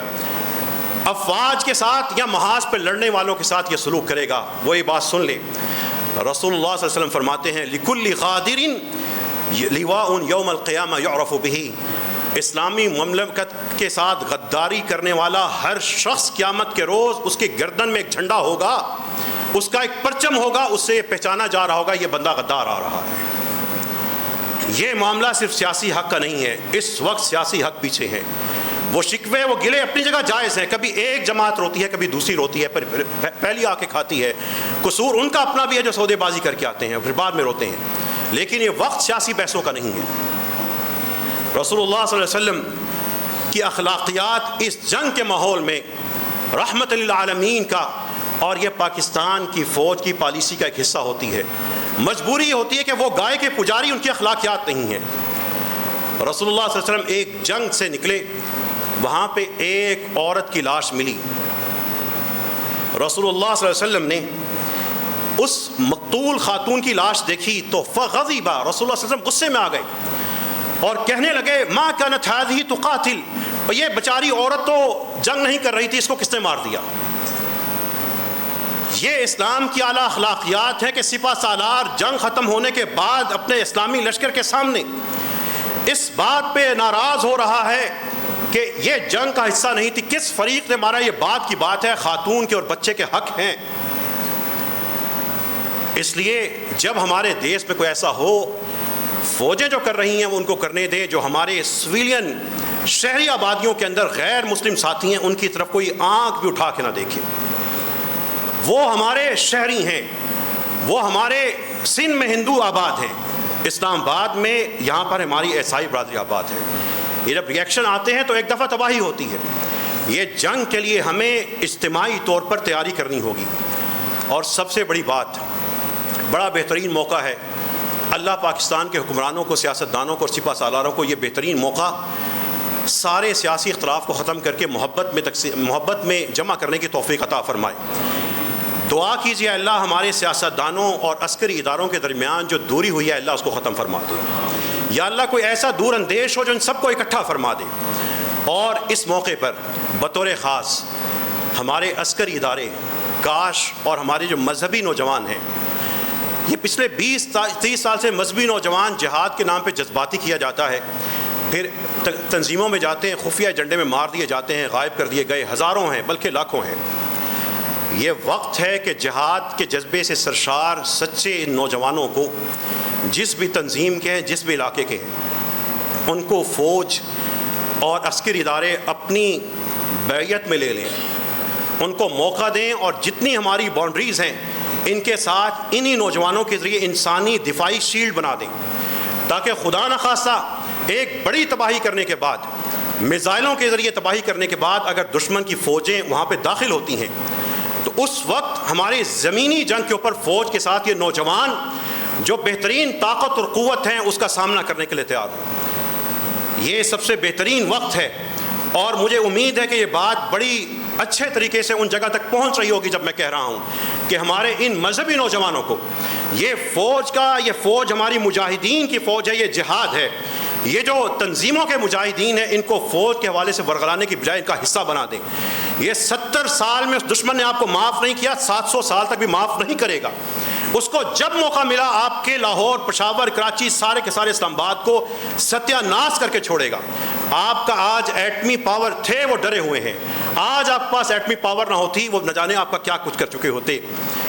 افواج کے ساتھ یا محاذ پہ لڑنے والوں کے ساتھ یہ سلوک کرے گا، وہ یہ بات سن لے. رسول اللہ صلی اللہ علیہ وسلم فرماتے ہیں لِكُلِّ غَادِرٍ لِوَاءٌ يَوْمَ الْقِيَامَةِ يُعْرَفُ بِهِ. اسلامی مملکت کے ساتھ غداری کرنے والا ہر شخص قیامت کے روز اس کی گردن میں ایک جھنڈا ہوگا، اس کا ایک پرچم ہوگا، اس سے پہچانا جا رہا ہوگا یہ بندہ غدار آ رہا ہے. یہ معاملہ صرف سیاسی حق کا نہیں ہے. اس وقت سیاسی حق پیچھے ہیں. وہ شکوے وہ گلے اپنی جگہ جائز ہیں. کبھی ایک جماعت روتی ہے، کبھی دوسری روتی ہے، پہلی آ کے کھاتی ہے. قصور ان کا اپنا بھی ہے جو سودے بازی کر کے آتے ہیں پھر بعد میں روتے ہیں. لیکن یہ وقت سیاسی بحثوں کا نہیں ہے. رسول اللہ صلی اللہ علیہ وسلم کی اخلاقیات اس جنگ کے ماحول میں رحمت للعالمین کا اور یہ پاکستان کی فوج کی پالیسی کا ایک حصہ ہوتی ہے. مجبوری ہوتی ہے کہ وہ گائے کے پجاری ان کی اخلاقیات نہیں ہیں. رسول اللہ صلی اللہ علیہ وسلم ایک جنگ سے نکلے، وہاں پہ ایک عورت کی لاش ملی. رسول اللہ صلی اللہ علیہ وسلم نے اس مقتول خاتون کی لاش دیکھی تو فغضب، رسول اللہ صلی اللہ علیہ وسلم غصے میں آ گئے اور کہنے لگے ما كانت هذه تقاتل، یہ بیچاری عورت تو جنگ نہیں کر رہی تھی، اس کو کس نے مار دیا؟ یہ اسلام کی اعلیٰ اخلاقیات ہے کہ سپہ سالار جنگ ختم ہونے کے بعد اپنے اسلامی لشکر کے سامنے اس بات پہ ناراض ہو رہا ہے کہ یہ جنگ کا حصہ نہیں تھی، کس فریق نے مارا، یہ بات کی بات ہے، خاتون کے اور بچے کے حق ہیں. اس لیے جب ہمارے دیش میں کوئی ایسا ہو، فوجیں جو کر رہی ہیں وہ ان کو کرنے دیں. جو ہمارے سویلین شہری آبادیوں کے اندر غیر مسلم ساتھی ہیں ان کی طرف کوئی آنکھ بھی اٹھا کے نہ دیکھے. وہ ہمارے شہری ہیں، وہ ہمارے سندھ میں ہندو آباد ہیں، اسلام آباد میں یہاں پر ہماری عیسائی برادری آباد ہے. یہ جب ریئیکشن آتے ہیں تو ایک دفعہ تباہی ہوتی ہے. یہ جنگ کے لیے ہمیں اجتماعی طور پر تیاری کرنی ہوگی. اور سب سے بڑی بات، بڑا بہترین موقع ہے. اللہ پاکستان کے حکمرانوں کو، سیاستدانوں کو اور سپہ سالاروں کو یہ بہترین موقع سارے سیاسی اختلاف کو ختم کر کے محبت میں جمع کرنے کی توفیق عطا فرمائے. دعا کیجیے اللہ ہمارے سیاستدانوں اور عسکری اداروں کے درمیان جو دوری ہوئی ہے اللہ اس کو ختم فرما دے. یا اللہ کوئی ایسا دور اندیش ہو جو ان سب کو اکٹھا فرما دے. اور اس موقع پر بطور خاص ہمارے عسکری ادارے، کاش اور ہمارے جو مذہبی نوجوان ہیں، یہ پچھلے 20-30 سال سے مذہبی نوجوان جہاد کے نام پہ جذباتی کیا جاتا ہے، پھر تنظیموں میں جاتے ہیں، خفیہ ایجنڈے میں مار دیے جاتے ہیں، غائب کر دیے گئے، ہزاروں ہیں بلکہ لاکھوں ہیں. یہ وقت ہے کہ جہاد کے جذبے سے سرشار سچے نوجوانوں کو، جس بھی تنظیم کے ہیں، جس بھی علاقے کے ہیں، ان کو فوج اور عسکری ادارے اپنی بیعت میں لے لیں، ان کو موقع دیں اور جتنی ہماری باؤنڈریز ہیں ان کے ساتھ انہی نوجوانوں کے ذریعے انسانی دفاعی شیلڈ بنا دیں، تاکہ خدا نخواستہ ایک بڑی تباہی کرنے کے بعد، میزائلوں کے ذریعے تباہی کرنے کے بعد اگر دشمن کی فوجیں وہاں پہ داخل ہوتی ہیں تو اس وقت ہماری زمینی جنگ کے اوپر فوج کے ساتھ یہ نوجوان جو بہترین طاقت اور قوت ہیں اس کا سامنا کرنے کے لیے تیار ہوں. یہ سب سے بہترین وقت ہے اور مجھے امید ہے کہ یہ بات بڑی اچھے طریقے سے ان جگہ تک پہنچ رہی ہوگی جب میں کہہ رہا ہوں کہ ہمارے ان مذہبی نوجوانوں کو یہ فوج ہماری مجاہدین کی فوج ہے، یہ جہاد ہے. یہ جو تنظیموں کے مجاہدین ہیں ان کو فوج کے حوالے سے ورگلانے کی بجائے ان کا حصہ بنا دیں. یہ 70 سال میں اس دشمن نے آپ کو معاف نہیں کیا، 700 سال تک بھی معاف نہیں کرے گا. اس کو جب موقع ملا آپ کے لاہور، پشاور، کراچی، سارے کے سارے اسلام آباد کو ستیہ ناش کر کے چھوڑے گا. آپ کا آج ایٹمی پاور تھے وہ ڈرے ہوئے ہیں. آج آپ کے پاس ایٹمی پاور نہ ہوتی وہ نہ جانے آپ کا کیا کچھ کر چکے ہوتے.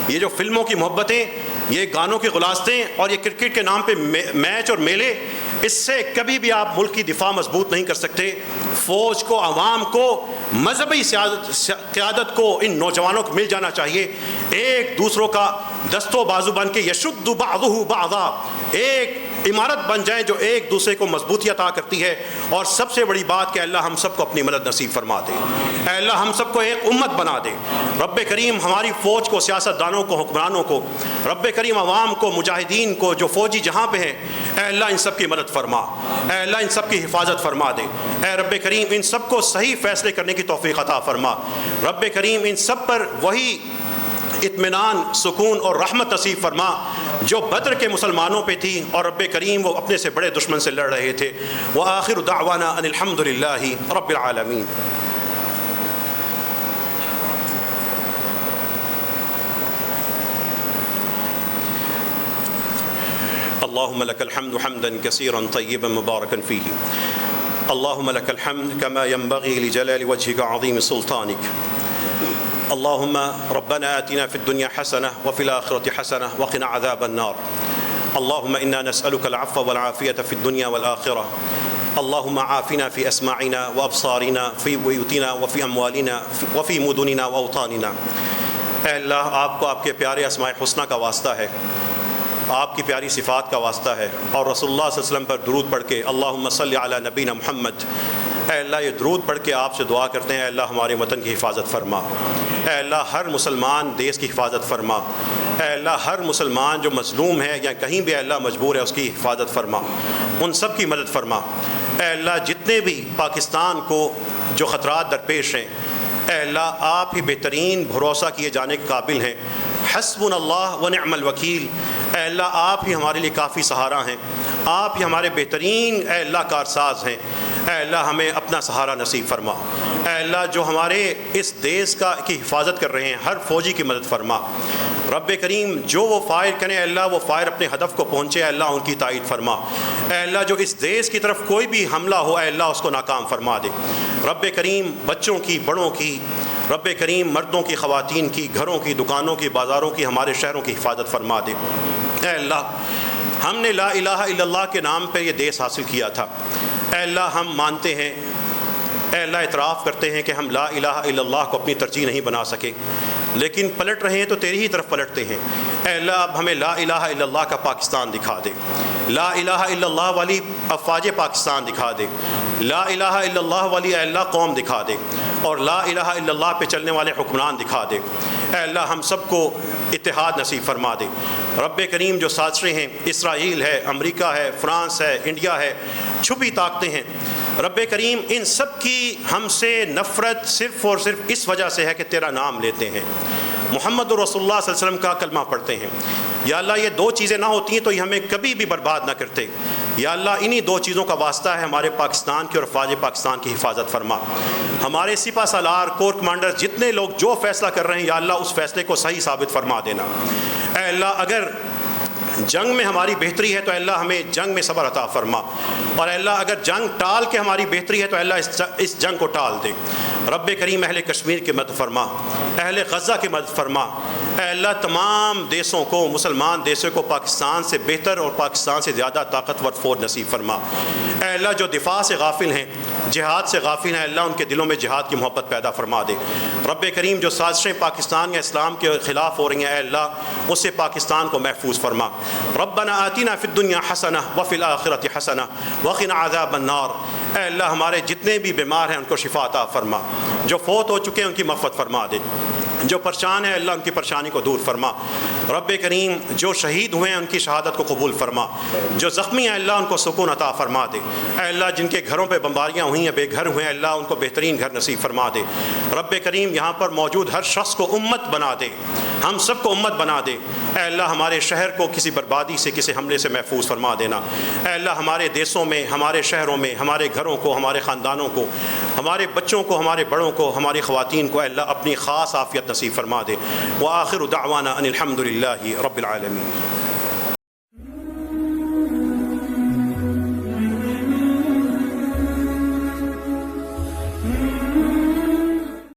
یہ جو فلموں کی محبتیں، یہ گانوں کی غلاستیں اور یہ کرکٹ کے نام پہ میچ اور میلے، اس سے کبھی بھی آپ ملک کی دفاع مضبوط نہیں کر سکتے۔ فوج کو، عوام کو، مذہبی قیادت کو، ان نوجوانوں کو مل جانا چاہیے، ایک دوسروں کا دست و بازو بن کے یشد بعضہ بعضا، ایک عمارت بن جائیں جو ایک دوسرے کو مضبوطی عطا کرتی ہے۔ اور سب سے بڑی بات کہ اللہ ہم سب کو اپنی مدد نصیب فرما دے، اے اللہ ہم سب کو ایک امت بنا دے۔ رب کریم ہماری فوج کو، سیاست دانوں کو، حکمرانوں کو، رب کریم عوام کو، مجاہدین کو، جو فوجی جہاں پہ ہیں، اے اللہ ان سب کی مدد فرما، اے اللہ ان سب کی حفاظت فرما دے، اے رب کریم ان سب کو صحیح فیصلے کرنے کی توفیق عطا فرما۔ رب کریم ان سب پر وہی اطمینان، سکون اور رحمت نصیب فرما جو بدر کے مسلمانوں پہ تھی، اور رب کریم وہ اپنے سے بڑے دشمن سے لڑ رہے تھے۔ وآخر دعوانا ان الحمد للہ رب العالمین۔ اللهم لك الحمد حمدا كثيرا طيبا مباركا فيه، اللهم لك الحمد كما ينبغي لجلال وجهك عظيم سلطانك، اللهم ربنا آتنا في الدنيا حسنة وفي الآخرة حسنة وقنا عذاب النار، اللهم إنا نسألك العفو والعافية في الدنيا والآخرة، اللهم عافنا في أسماعنا وأبصارنا في بيوتنا وفي أموالنا وفي مدننا وأوطاننا۔ اے اللہ آپ کو آپ کے پیارے اسماء الحسنہ کا واسطہ ہے، آپ کی پیاری صفات کا واسطہ ہے، اور رسول اللہ صلی اللہ علیہ وسلم پر درود پڑھ کے اللہم صلی علی نبینا محمد، اے اللہ یہ درود پڑھ کے آپ سے دعا کرتے ہیں، اے اللہ ہمارے وطن کی حفاظت فرما، اے اللہ ہر مسلمان دیس کی حفاظت فرما، اے اللہ ہر مسلمان جو مظلوم ہے یا کہیں بھی اے اللہ مجبور ہے اس کی حفاظت فرما، ان سب کی مدد فرما، اے اللہ جتنے بھی پاکستان کو جو خطرات درپیش ہیں، اے اللہ آپ ہی بہترین بھروسہ کیے جانے کے قابل ہیں، حسبنا اللہ ونعم الوکیل، اے اللہ آپ ہی ہمارے لیے کافی سہارا ہیں، آپ ہی ہمارے بہترین اے اللہ کارساز ہیں، اے اللہ ہمیں اپنا سہارا نصیب فرما، اے اللہ جو ہمارے اس دیس کی حفاظت کر رہے ہیں ہر فوجی کی مدد فرما، رب کریم جو وہ فائر کریں اے اللہ وہ فائر اپنے ہدف کو پہنچے، اے اللہ ان کی تائید فرما، اے اللہ جو اس دیس کی طرف کوئی بھی حملہ ہو اے اللہ اس کو ناکام فرما دے، رب کریم بچوں کی، بڑوں کی، رب کریم مردوں کی، خواتین کی، گھروں کی، دکانوں کی، بازاروں کی، ہمارے شہروں کی حفاظت فرما دے، اے اللہ ہم نے لا الہ الا اللہ کے نام پہ یہ دیس حاصل کیا تھا، اے اللہ ہم مانتے ہیں، اے اللہ اعتراف کرتے ہیں کہ ہم لا الہ الا اللہ کو اپنی ترجیح نہیں بنا سکے، لیکن پلٹ رہے ہیں تو تیری ہی طرف پلٹتے ہیں، اے اللہ اب ہمیں لا الہ الا اللہ کا پاکستان دکھا دے، لا الہ الا اللہ والی افواج پاکستان دکھا دے، لا الہ الا اللہ والی اے اللہ قوم دکھا دے، اور لا الہ الا اللہ پہ چلنے والے حکمران دکھا دے، اے اللہ ہم سب کو اتحاد نصیب فرما دے، رب کریم جو سازشیں ہیں، اسرائیل ہے، امریکہ ہے، فرانس ہے، انڈیا ہے، چھپی طاقتیں ہیں، رب کریم ان سب کی ہم سے نفرت صرف اور صرف اس وجہ سے ہے کہ تیرا نام لیتے ہیں، محمد رسول اللہ صلی اللہ علیہ وسلم کا کلمہ پڑھتے ہیں، یا اللہ یہ دو چیزیں نہ ہوتی ہیں تو یہ ہمیں کبھی بھی برباد نہ کرتے، یا اللہ انہی دو چیزوں کا واسطہ ہے ہمارے پاکستان کی اور افواج پاکستان کی حفاظت فرما، ہمارے سپہ سالار، کور کمانڈر، جتنے لوگ جو فیصلہ کر رہے ہیں یا اللہ اس فیصلے کو صحیح ثابت فرما دینا، اے اللہ اگر جنگ میں ہماری بہتری ہے تو اللہ ہمیں جنگ میں صبر عطا فرما، اور اللہ اگر جنگ ٹال کے ہماری بہتری ہے تو اللہ اس جنگ کو ٹال دے، رب کریم اہل کشمیر کی مدد فرما، اہل غزہ کی مدد فرما، اے اللہ تمام دیسوں کو، مسلمان دیسوں کو پاکستان سے بہتر اور پاکستان سے زیادہ طاقتور فوج نصیب فرما، اے اللہ جو دفاع سے غافل ہیں، جہاد سے غافل ہیں، اللہ ان کے دلوں میں جہاد کی محبت پیدا فرما دے، رب کریم جو سازشیں پاکستان یا اسلام کے خلاف ہو رہی ہیں اے اللہ اس سے پاکستان کو محفوظ فرما، ربنا آتنا فی الدنیا حسنہ وفی الآخرۃ حسنہ وقنا عذاب النار، اے اللہ ہمارے جتنے بھی بیمار ہیں ان کو شفا عطا فرما، جو فوت ہو چکے ہیں ان کی مغفرت فرما دے، جو پریشان ہیں اللہ ان کی پریشانی کو دور فرما، رب کریم جو شہید ہوئے ہیں ان کی شہادت کو قبول فرما، جو زخمی ہیں اللہ ان کو سکون عطا فرما دے، اے اللہ جن کے گھروں پہ بمباریاں ہوئی ہیں، بے گھر ہوئے ہیں اللہ ان کو بہترین گھر نصیب فرما دے، رب کریم یہاں پر موجود ہر شخص کو امت بنا دے، ہم سب کو امت بنا دے، اے اللہ ہمارے شہر کو کسی بربادی سے، کسی حملے سے محفوظ فرما دینا، اے اللہ ہمارے دیسوں میں، ہمارے شہروں میں، ہمارے گھروں کو، ہمارے خاندانوں کو، ہمارے بچوں کو، ہمارے بڑوں کو، ہماری خواتین کو اے اللہ اپنی خاص عافیت نصیب فرما دے، وآخر دعوانا ان الحمد للہ رب العالمین۔